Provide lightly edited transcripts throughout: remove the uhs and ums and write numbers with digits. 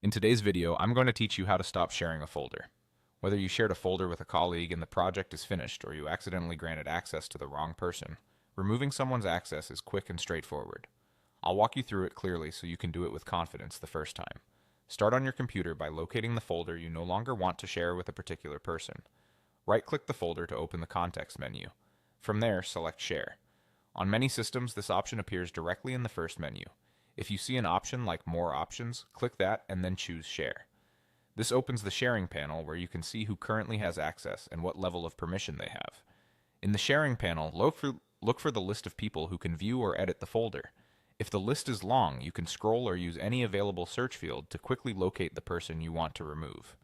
In today's video, I'm going to teach you how to stop sharing a folder. Whether you shared a folder with a colleague and the project is finished, or you accidentally granted access to the wrong person, removing someone's access is quick and straightforward. I'll walk you through it clearly so you can do it with confidence the first time. Start on your computer by locating the folder you no longer want to share with a particular person. Right-click the folder to open the context menu. From there, select Share. On many systems, this option appears directly in the first menu. If you see an option like More Options, click that and then choose Share. This opens the sharing panel where you can see who currently has access and what level of permission they have. In the sharing panel, look for the list of people who can view or edit the folder. If the list is long, you can scroll or use any available search field to quickly locate the person you want to remove.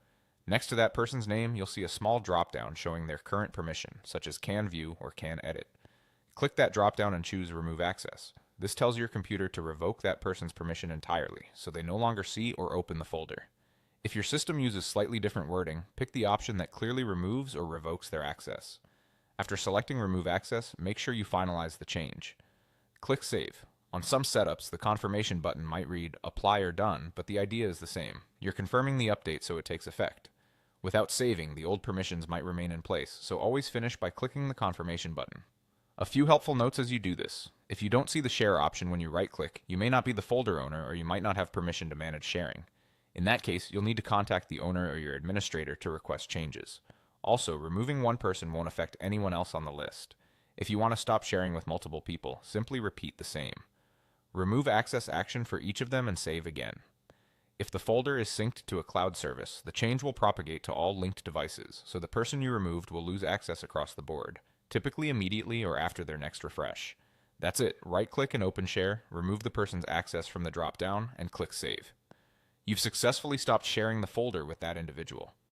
Next to that person's name, you'll see a small drop-down showing their current permission, such as Can View or Can Edit. Click that drop-down and choose Remove Access. This tells your computer to revoke that person's permission entirely, so they no longer see or open the folder. If your system uses slightly different wording, pick the option that clearly removes or revokes their access. After selecting Remove Access, make sure you finalize the change. Click Save. On some setups, the confirmation button might read Apply or Done, but the idea is the same. You're confirming the update so it takes effect. Without saving, the old permissions might remain in place, so always finish by clicking the confirmation button. A few helpful notes as you do this. If you don't see the share option when you right-click, you may not be the folder owner or you might not have permission to manage sharing. In that case, you'll need to contact the owner or your administrator to request changes. Also, removing one person won't affect anyone else on the list. If you want to stop sharing with multiple people, simply repeat the same. Remove access action for each of them and save again. If the folder is synced to a cloud service, the change will propagate to all linked devices, so the person you removed will lose access across the board, typically immediately or after their next refresh. That's it. Right-click and open share, remove the person's access from the drop-down, and click Save. You've successfully stopped sharing the folder with that individual.